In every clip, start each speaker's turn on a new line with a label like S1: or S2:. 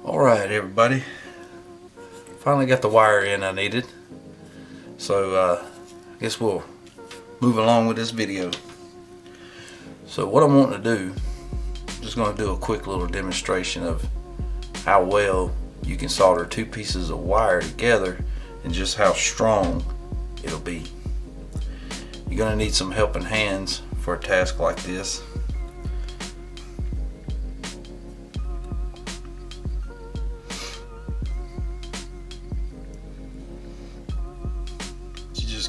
S1: Alright everybody, finally got the wire in I needed, so I guess we'll move along with this video. So what I'm wanting to do, I'm just going to do a quick little demonstration of how well you can solder two pieces of wire together and just how strong it'll be. You're going to need some helping hands for a task like this.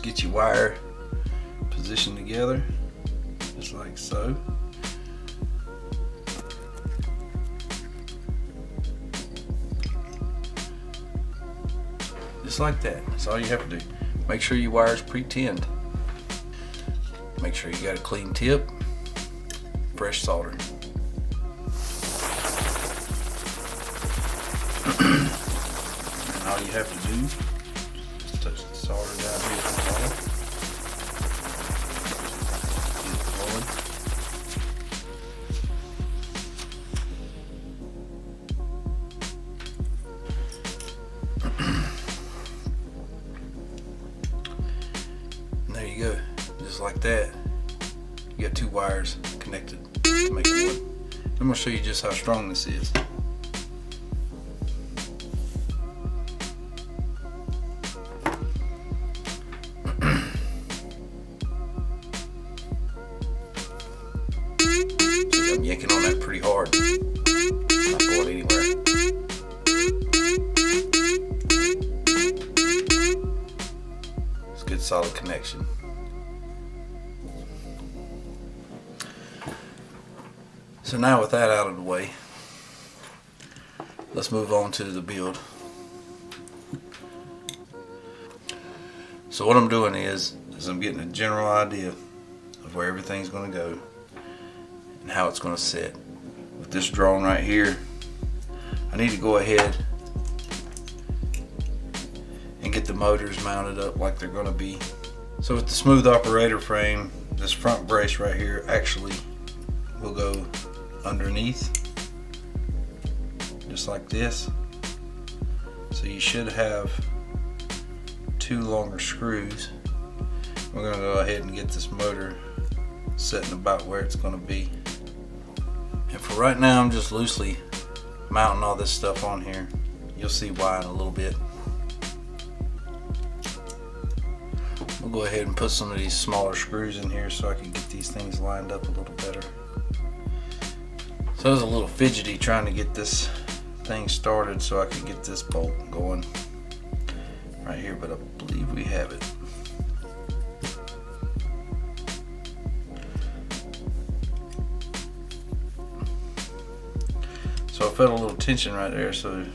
S1: Get your wire positioned together just like so. Just like that. That's all you have to do. Make sure your wire is pre-tinned. Make sure you got a clean tip, fresh solder. And all you have to do is touch the solder down here at the bottom. Get it flowing. And there you go, just like that. You got two wires connected to make one. I'm going to show you just how strong this is. I'm yanking on that pretty hard. Not going anywhere. It's a good solid connection. So now with that out of the way, let's move on to the build. So what I'm doing is I'm getting a general idea of where everything's going to go and how it's going to sit. With this drone right here, I need to go ahead and get the motors mounted up like they're going to be. So with the smooth operator frame, this front brace right here actually will go underneath just like this. So you should have two longer screws. We're going to go ahead and get this motor setting about where it's going to be. And for right now, I'm just loosely mounting all this stuff on here. You'll see why in a little bit. We'll go ahead and put some of these smaller screws in here so I can get these things lined up a little better. So I was a little fidgety trying to get this thing started so I could get this bolt going right here, but I believe we have it. So I felt a little tension right there, so it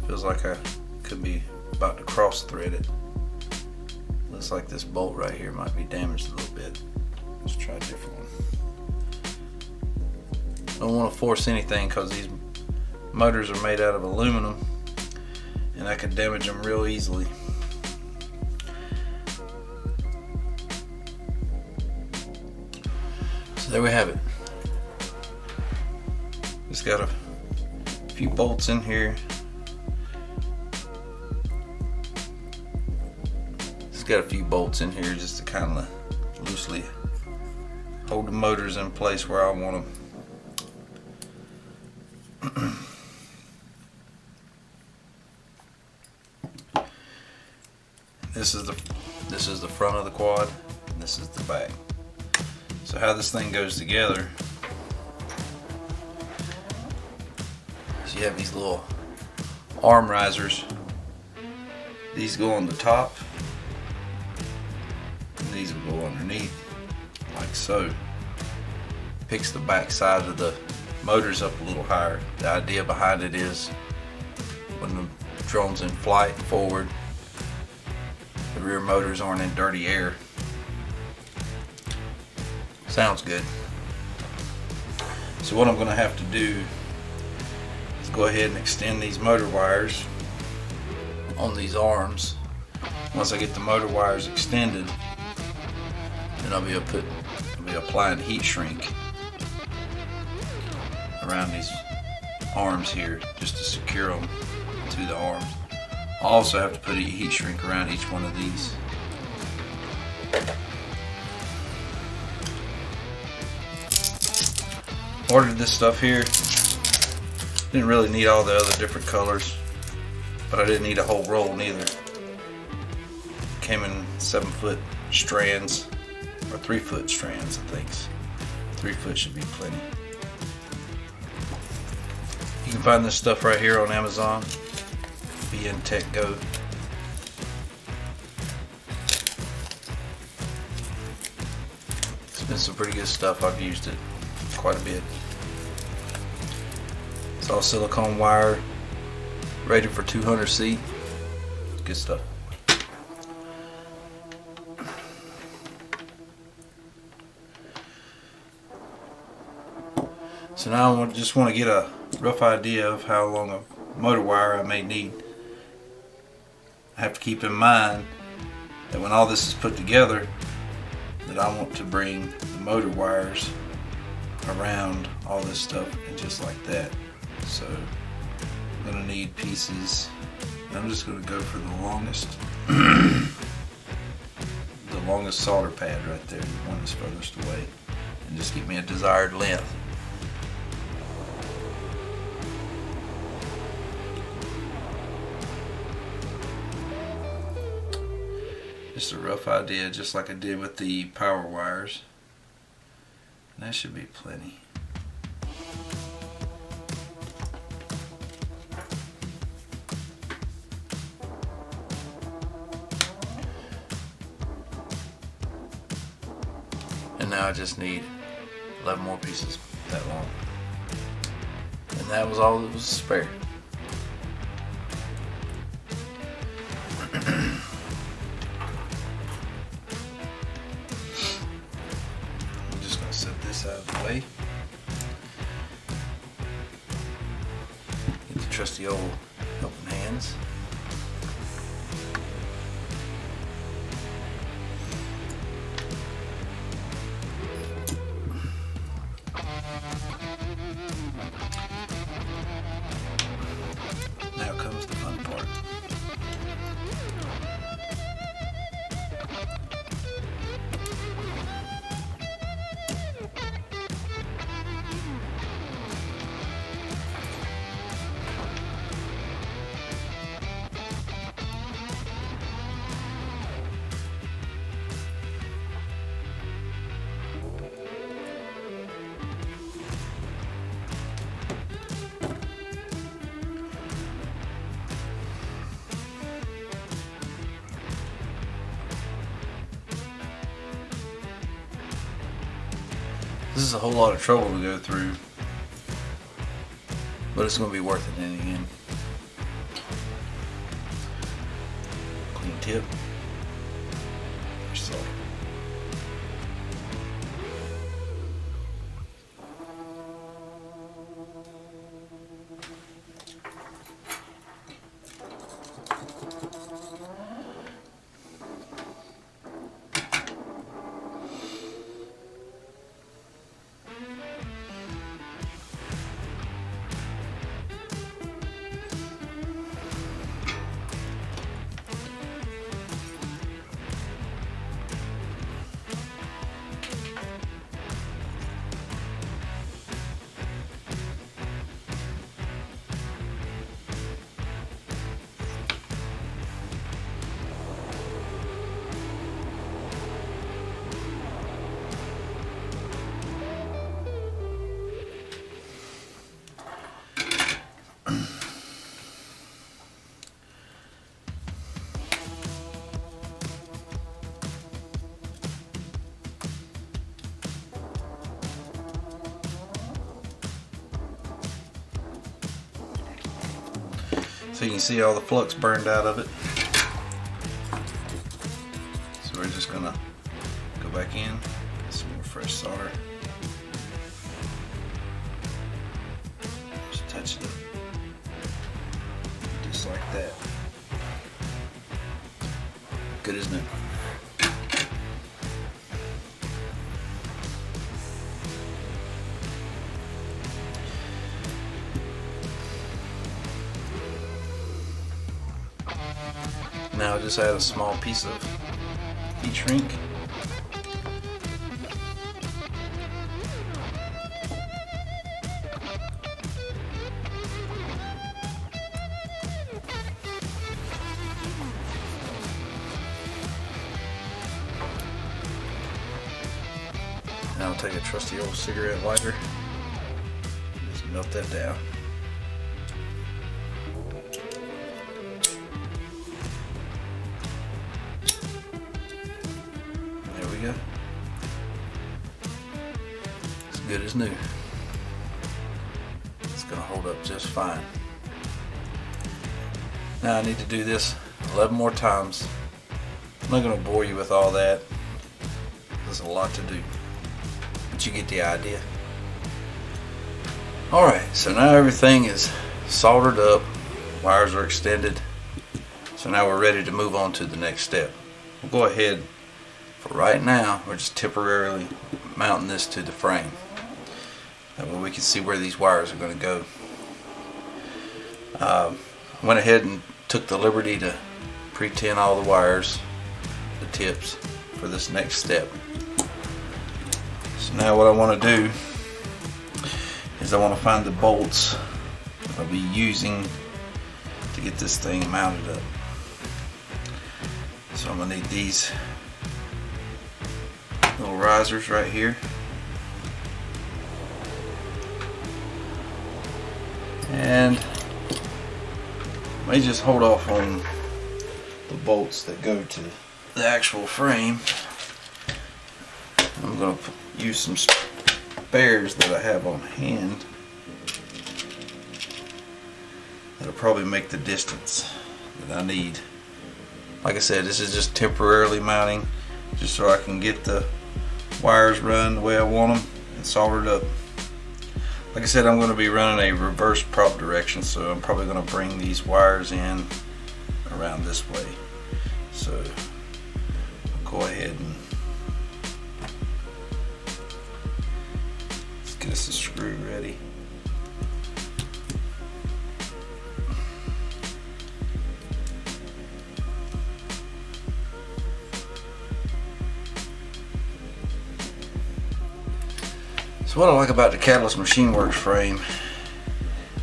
S1: feels like I could be about to cross thread it. Looks like this bolt right here might be damaged a little bit. Let's try a different one. Don't want to force anything because these motors are made out of aluminum and I could damage them real easily. So there we have it. Just got a few bolts in here. Just got a few bolts in here just to kind of loosely hold the motors in place where I want them. This is the front of the quad, and this is the back. So how this thing goes together is you have these little arm risers. These go on the top, and these will go underneath, like so. Picks the back side of the motors up a little higher. The idea behind it is when the drone's in flight forward, the rear motors aren't in dirty air. Sounds good. So what I'm going to have to do is go ahead and extend these motor wires on these arms. Once I get the motor wires extended, then I'll be applying heat shrink around these arms here just to secure them to the arms. I also have to put a heat shrink around each one of these. Ordered this stuff here. Didn't really need all the other different colors, but I didn't need a whole roll neither. Came in 7-foot strands, or 3-foot strands, I think. 3 foot should be plenty. You can find this stuff right here on Amazon. TEKKO. It's been some pretty good stuff. I've used it quite a bit. It's all silicone wire, rated for 200C. Good stuff. So now I just want to get a rough idea of how long of motor wire I may need. I have to keep in mind that when all this is put together, that I want to bring the motor wires around all this stuff and just like that. So I'm going to need pieces, and I'm just going to go for the longest the longest solder pad right there, the one that's furthest away, and just get me a desired length. Just a rough idea, just like I did with the power wires. And that should be plenty. And now I just need 11 more pieces that long. And that was all that was spare. Set this out of the way. Get the trusty old helping hands. Now comes the fun part. This is a whole lot of trouble to go through, but it's going to be worth it in the end. Clean tip. So. So you can see all the flux burned out of it. So we're just gonna go back in, get some more fresh solder. Just touch it up. Just like that. Good as new. Now just add a small piece of heat shrink. Now I'll take a trusty old cigarette lighter, just melt that down. There we go. As good as new. It's going to hold up just fine. Now I need to do this 11 more times. I'm not going to bore you with all that. There's a lot to do. But you get the idea. Alright, so now everything is soldered up, wires are extended, so now we're ready to move on to the next step. We'll go ahead, for right now, we're just temporarily mounting this to the frame. That way we can see where these wires are going to go. I went ahead and took the liberty to pre-tin all the wires, the tips, for this next step. So now what I want to do is I want to find the bolts that I'll be using to get this thing mounted up. So I'm going to need these little risers right here. And I may just hold off on the bolts that go to the actual frame. I'm going to use some spares that I have on hand that'll probably make the distance that I need. Like I said, this is just temporarily mounting, just so I can get the wires run the way I want them and soldered up. Like I said, I'm going to be running a reverse prop direction, so I'm probably going to bring these wires in around this way. So I'll go ahead and get us a screw ready. So what I like about the Catalyst MACHINEWORKS frame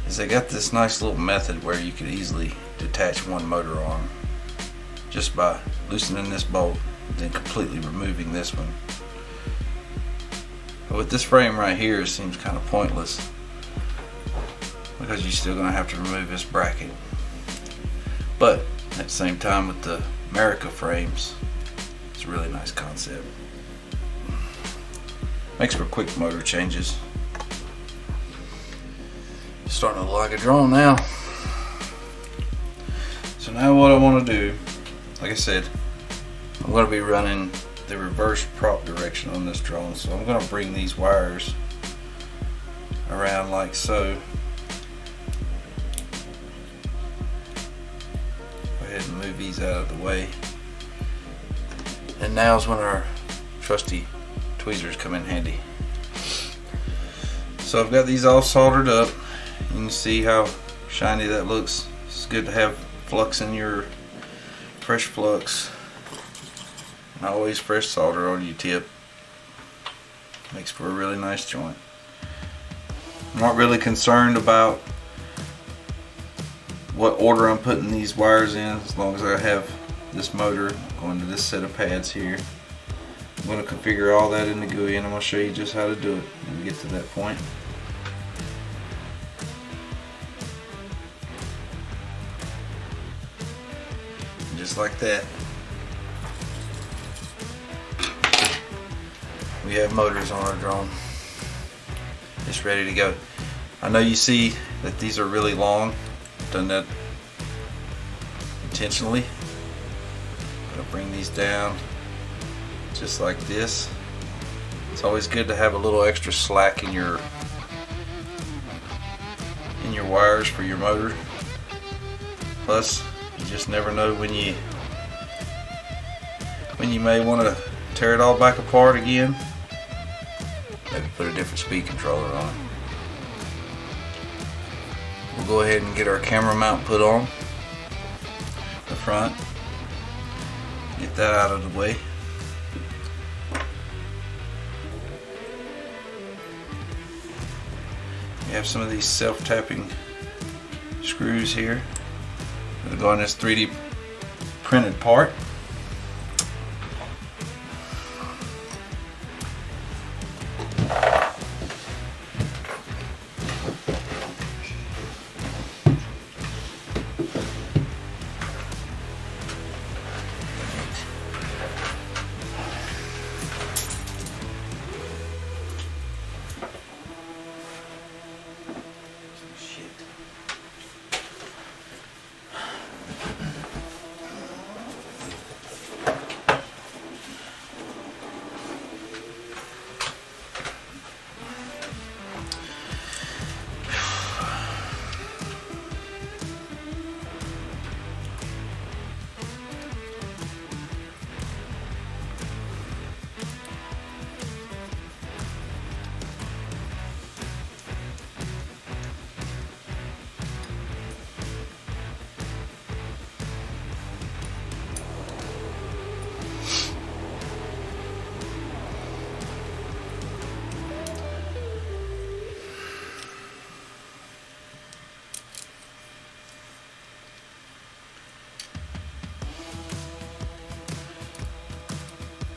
S1: is they got this nice little method where you could easily detach one motor arm just by loosening this bolt and then completely removing this one. But with this frame right here, it seems kind of pointless because you're still going to have to remove this bracket. But at the same time, with the America frames, it's a really nice concept. Makes for quick motor changes. Starting to look like a drone now. So now what I want to do, like I said, I'm going to be running the reverse prop direction on this drone. So I'm going to bring these wires around like so. Go ahead and move these out of the way. And now's when our trusty tweezers come in handy. So I've got these all soldered up. You can see how shiny that looks. It's good to have flux in your fresh flux, and always fresh solder on your tip. Makes for a really nice joint. I'm not really concerned about what order I'm putting these wires in, as long as I have this motor going to this set of pads here. I'm going to configure all that in the GUI, and I'm going to show you just how to do it when we get to that point. And just like that, we have motors on our drone. It's ready to go. I know you see that these are really long. I've done that intentionally. I'm going to bring these down just like this. It's always good to have a little extra slack in your wires for your motor. Plus, you just never know when you may want to tear it all back apart again. Maybe put a different speed controller on it. We'll go ahead and get our camera mount put on the front. Get that out of the way. You have some of these self-tapping screws here that go on this 3D printed part.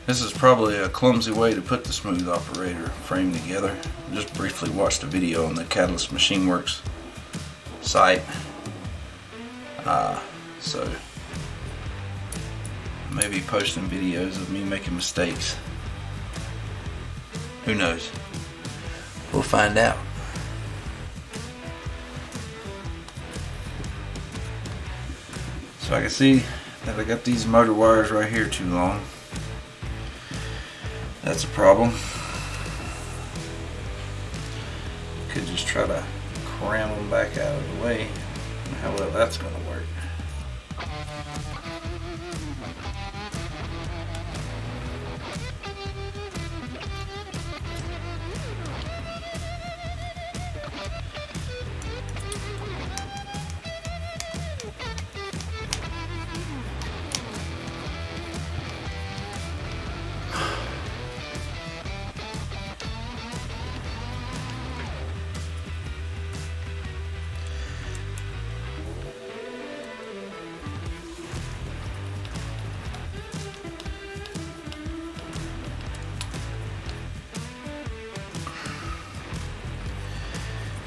S1: This is probably a clumsy way to put the smooth operator frame together. Just briefly watched a video on the Catalyst MACHINEWORKS site. So maybe posting videos of me making mistakes. Who knows? We'll find out. So I can see that I got these motor wires right here too long. That's a problem. Could just try to cram them back out of the way. I don't know how well that's going to work.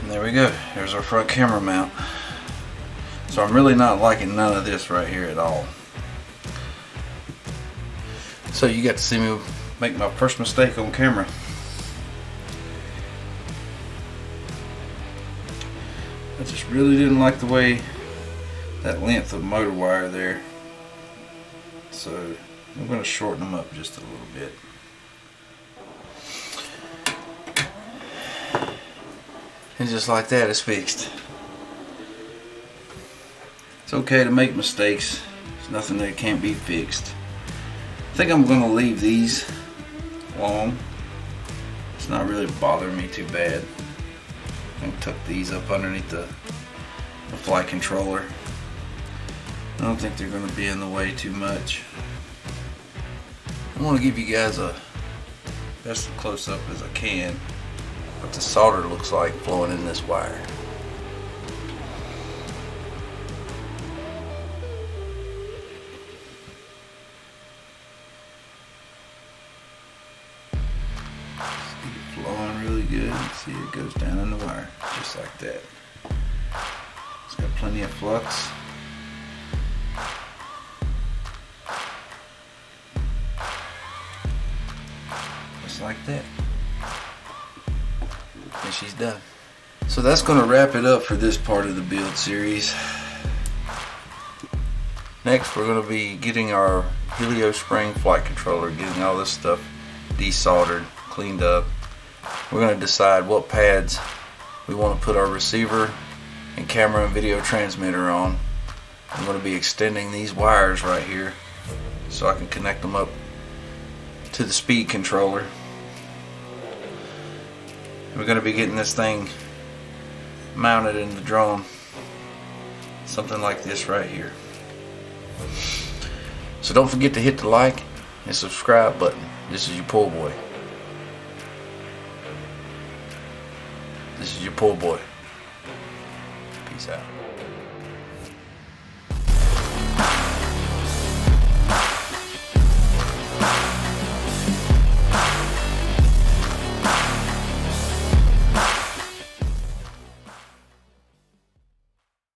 S1: And there we go. There's our front camera mount. So I'm really not liking none of this right here at all. So you got to see me make my first mistake on camera. I just really didn't like the way that length of motor wire there. So I'm going to shorten them up just a little bit. And just like that, it's fixed. It's okay to make mistakes. There's nothing that can't be fixed. I think I'm going to leave these long. It's not really bothering me too bad. I'm going to tuck these up underneath the flight controller. I don't think they're going to be in the way too much. I want to give you guys a best close up as I can what the solder looks like flowing in this wire. See it flowing really good. See, it goes down in the wire just like that. It's got plenty of flux. Just like that. And she's done. So that's going to wrap it up for this part of the build series. Next we're going to be getting our HELIO spring flight controller, getting all this stuff desoldered, cleaned up. We're going to decide what pads we want to put our receiver and camera and video transmitter on. I'm going to be extending these wires right here so I can connect them up to the speed controller. We're going to be getting this thing mounted in the drone, something like this right here. So don't forget to hit the like and subscribe button. This is your poor boy. This is your poor boy. Peace out.